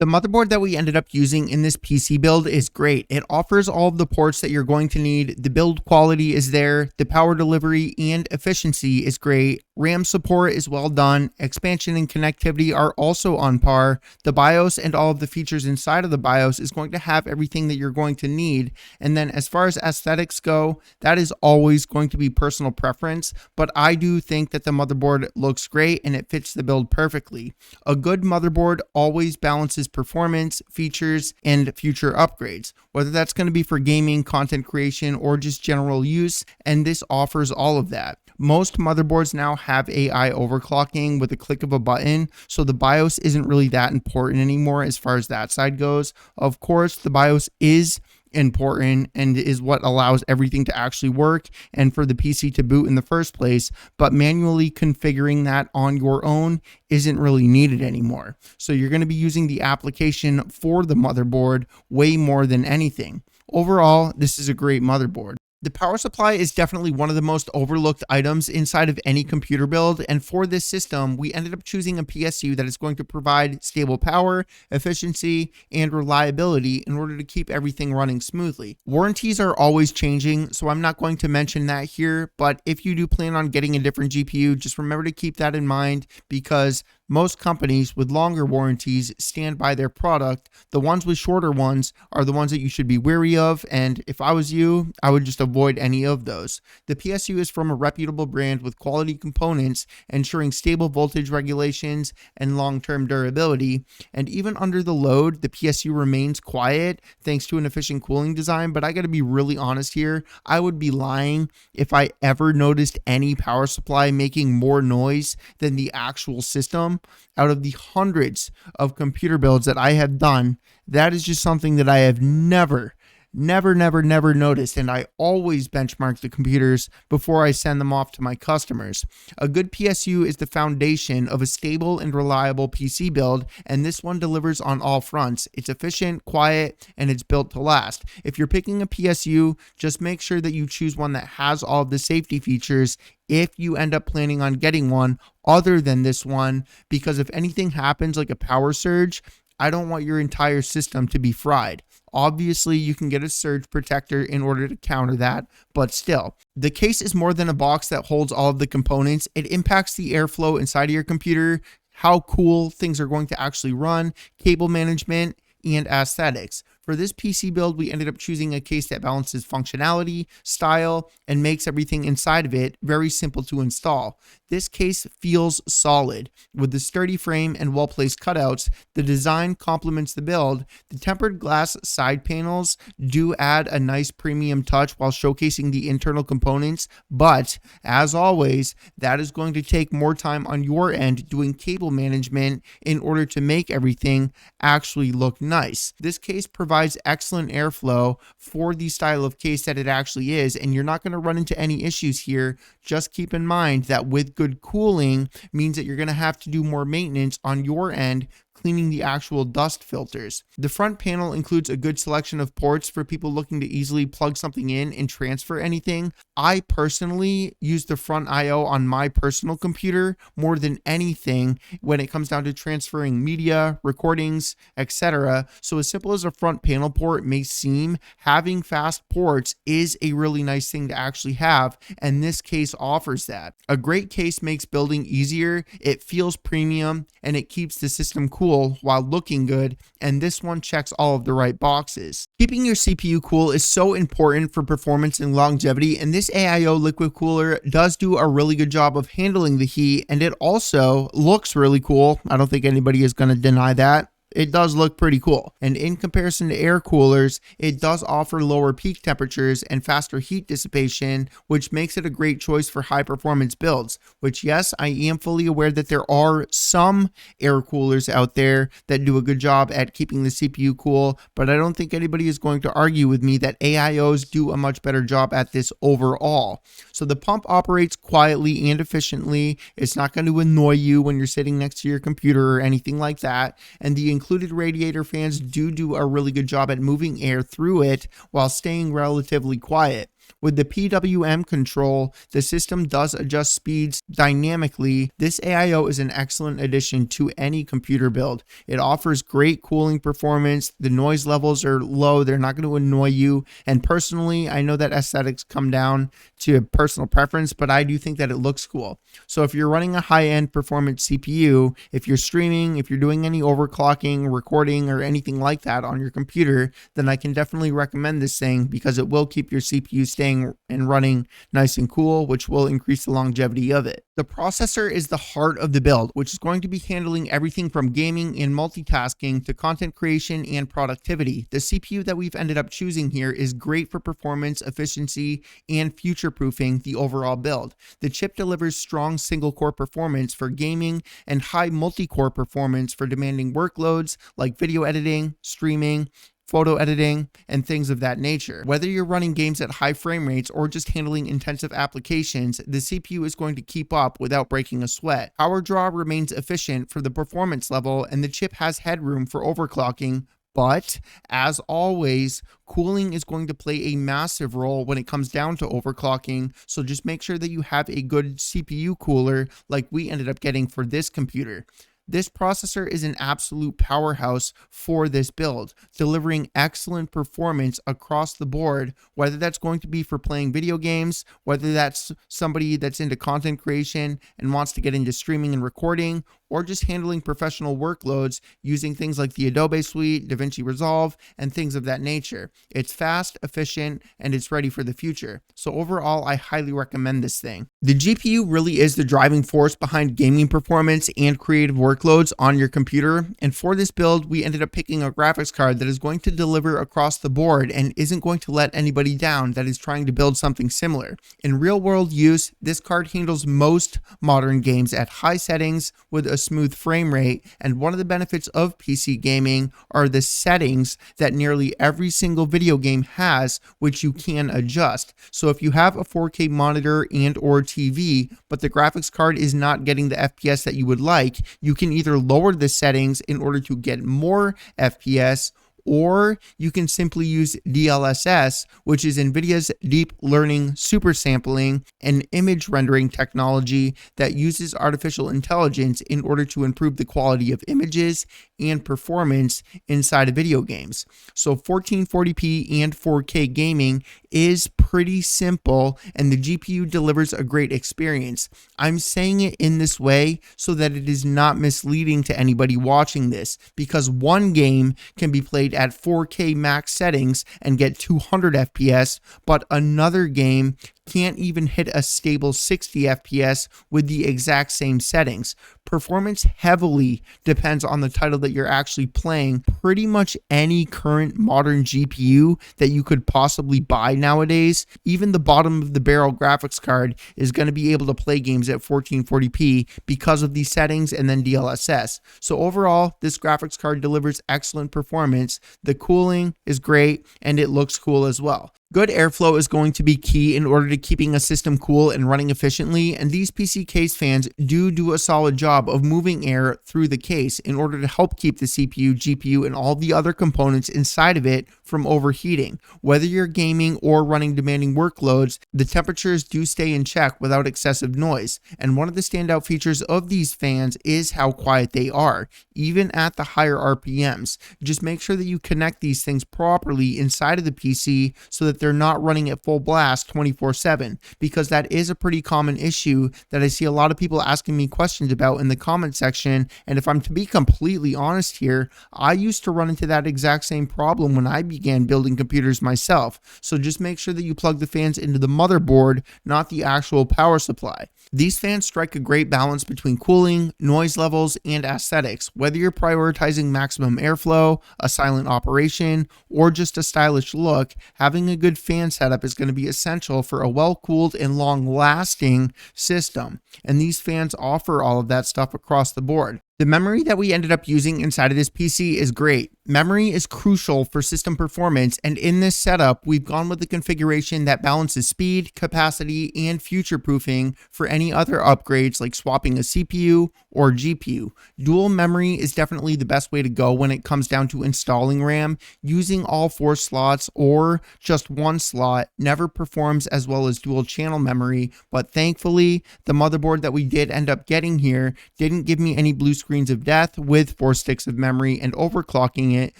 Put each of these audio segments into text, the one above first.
The motherboard that we ended up using in this PC build is great. It offers all of the ports that you're going to need. The build quality is there. The power delivery and efficiency is great. RAM support is well done. Expansion and connectivity are also on par. The BIOS and all of the features inside of the BIOS is going to have everything that you're going to need. And then as far as aesthetics go, that is always going to be personal preference, but I do think that the motherboard looks great and it fits the build perfectly. A good motherboard always balances performance, features, and future upgrades, whether that's going to be for gaming, content creation, or just general use, and this offers all of that. Most motherboards now have AI overclocking with a click of a button, so the BIOS isn't really that important anymore as far as that side goes. Of course, the BIOS is important and is what allows everything to actually work and for the PC to boot in the first place, but manually configuring that on your own isn't really needed anymore. So you're going to be using the application for the motherboard way more than anything. Overall, this is a great motherboard. The power supply is definitely one of the most overlooked items inside of any computer build, and for this system, we ended up choosing a PSU that is going to provide stable power, efficiency, and reliability in order to keep everything running smoothly. Warranties are always changing, so I'm not going to mention that here, but if you do plan on getting a different GPU, just remember to keep that in mind because most companies with longer warranties stand by their product. The ones with shorter ones are the ones that you should be wary of, and if I was you, I would just avoid any of those. The PSU is from a reputable brand with quality components, ensuring stable voltage regulations and long-term durability, and even under the load, the PSU remains quiet thanks to an efficient cooling design, but I gotta be really honest here, I would be lying if I ever noticed any power supply making more noise than the actual system. Out of the hundreds of computer builds that I have done, that is just something that I have never noticed, and I always benchmark the computers before I send them off to my customers. A good PSU is the foundation of a stable and reliable PC build, and this one delivers on all fronts. It's efficient, quiet, and it's built to last. If you're picking a PSU, just make sure that you choose one that has all of the safety features if you end up planning on getting one other than this one, because if anything happens like a power surge, I don't want your entire system to be fried. Obviously, you can get a surge protector in order to counter that, but still. The case is more than a box that holds all of the components. It impacts the airflow inside of your computer, how cool things are going to actually run, cable management, and aesthetics. For this PC build, we ended up choosing a case that balances functionality, style, and makes everything inside of it very simple to install. This case feels solid. With the sturdy frame and well-placed cutouts, the design complements the build. The tempered glass side panels do add a nice premium touch while showcasing the internal components, but as always, that is going to take more time on your end doing cable management in order to make everything actually look nice. This case provides excellent airflow for the style of case that it actually is, and you're not going to run into any issues here. Just keep in mind that with good cooling means that you're going to have to do more maintenance on your end, cleaning the actual dust filters. The front panel includes a good selection of ports for people looking to easily plug something in and transfer anything. I personally use the front I/O on my personal computer more than anything when it comes down to transferring media, recordings, etc. So as simple as a front panel port may seem, having fast ports is a really nice thing to actually have, and this case offers that. A great case makes building easier, it feels premium, and it keeps the system cool while looking good, and this one checks all of the right boxes. Keeping your CPU cool is so important for performance and longevity, and this AIO liquid cooler does do a really good job of handling the heat, and it also looks really cool. I don't think anybody is going to deny that. It does look pretty cool. And in comparison to air coolers, it does offer lower peak temperatures and faster heat dissipation, which makes it a great choice for high performance builds, which yes, I am fully aware that there are some air coolers out there that do a good job at keeping the CPU cool, but I don't think anybody is going to argue with me that AIOs do a much better job at this overall. So the pump operates quietly and efficiently. It's not going to annoy you when you're sitting next to your computer or anything like that, and the included radiator fans do a really good job at moving air through it while staying relatively quiet. With the PWM control, the system does adjust speeds dynamically. This AIO is an excellent addition to any computer build. It offers great cooling performance. The noise levels are low. They're not going to annoy you. And personally, I know that aesthetics come down to personal preference, but I do think that it looks cool. So if you're running a high-end performance CPU, if you're streaming, if you're doing any overclocking, recording, or anything like that on your computer, then I can definitely recommend this thing because it will keep your CPU staying and running nice and cool, which will increase the longevity of it. The processor is the heart of the build, which is going to be handling everything from gaming and multitasking to content creation and productivity. The CPU that we've ended up choosing here is great for performance, efficiency, and future-proofing the overall build. The chip delivers strong single-core performance for gaming and high multi-core performance for demanding workloads like video editing, streaming, photo editing, and things of that nature. Whether you're running games at high frame rates or just handling intensive applications, the CPU is going to keep up without breaking a sweat. Power draw remains efficient for the performance level, and the chip has headroom for overclocking. But as always, cooling is going to play a massive role when it comes down to overclocking. So just make sure that you have a good CPU cooler like we ended up getting for this computer. This processor is an absolute powerhouse for this build, delivering excellent performance across the board, whether that's going to be for playing video games, whether that's somebody that's into content creation and wants to get into streaming and recording, or just handling professional workloads using things like the Adobe Suite, DaVinci Resolve, and things of that nature. It's fast, efficient, and it's ready for the future. So overall, I highly recommend this thing. The GPU really is the driving force behind gaming performance and creative workloads on your computer. And for this build, we ended up picking a graphics card that is going to deliver across the board and isn't going to let anybody down that is trying to build something similar. In real world use, this card handles most modern games at high settings with a smooth frame rate, and one of the benefits of PC gaming are the settings that nearly every single video game has, which you can adjust. So if you have a 4K monitor and or TV, but the graphics card is not getting the FPS that you would like, you can either lower the settings in order to get more FPS, or you can simply use DLSS, which is NVIDIA's deep learning super sampling and image rendering technology that uses artificial intelligence in order to improve the quality of images and performance inside of video games. So 1440p and 4K gaming is pretty simple, and the GPU delivers a great experience. I'm saying it in this way so that it is not misleading to anybody watching this, because one game can be played at 4K max settings and get 200 FPS, but another game can't even hit a stable 60 FPS with the exact same settings. Performance heavily depends on the title that you're actually playing. Pretty much any current modern GPU that you could possibly buy nowadays, even the bottom of the barrel graphics card, is going to be able to play games at 1440p because of these settings and then DLSS. So overall, this graphics card delivers excellent performance. The cooling is great and it looks cool as well. Good airflow is going to be key in order to keeping a system cool and running efficiently, and these PC case fans do a solid job of moving air through the case in order to help keep the CPU, GPU, and all the other components inside of it from overheating. Whether you're gaming or running demanding workloads, the temperatures do stay in check without excessive noise, and one of the standout features of these fans is how quiet they are, even at the higher RPMs. Just make sure that you connect these things properly inside of the PC so that they're not running at full blast 24/7, because that is a pretty common issue that I see a lot of people asking me questions about in the comment section. And if I'm to be completely honest here, I used to run into that exact same problem when I began building computers myself. So just make sure that you plug the fans into the motherboard, not the actual power supply. These fans strike a great balance between cooling, noise levels, and aesthetics. Whether you're prioritizing maximum airflow, a silent operation, or just a stylish look, having a good fan setup is going to be essential for a well-cooled and long-lasting system. And these fans offer all of that stuff across the board. The memory that we ended up using inside of this PC is great. Memory is crucial for system performance, and in this setup, we've gone with the configuration that balances speed, capacity, and future-proofing for any other upgrades like swapping a CPU or GPU. Dual memory is definitely the best way to go when it comes down to installing RAM. Using all 4 slots or just one slot never performs as well as dual channel memory, but thankfully, the motherboard that we did end up getting here didn't give me any blue screens of death with 4 sticks of memory and overclocking it,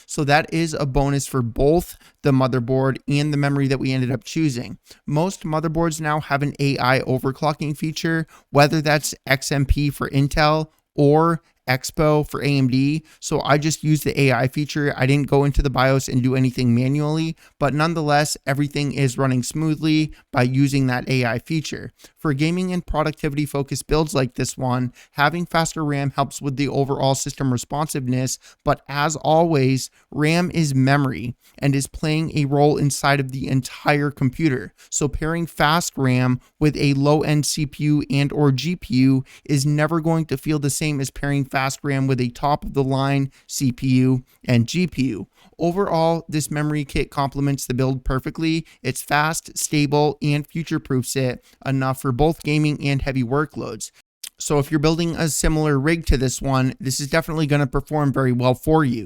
so that is a bonus for both the motherboard and the memory that we ended up choosing. Most motherboards now have an AI overclocking feature, whether that's XMP for Intel or Expo for AMD, so I just used the AI feature. I didn't go into the BIOS and do anything manually, but nonetheless, everything is running smoothly by using that AI feature. For gaming and productivity focused builds like this one, having faster RAM helps with the overall system responsiveness, but as always, RAM is memory and is playing a role inside of the entire computer. So pairing fast RAM with a low-end CPU and or GPU is never going to feel the same as pairing fast RAM with a top-of-the-line CPU and GPU. Overall, this memory kit complements the build perfectly. It's fast, stable, and future-proofs it enough for both gaming and heavy workloads. So if you're building a similar rig to this one, this is definitely going to perform very well for you.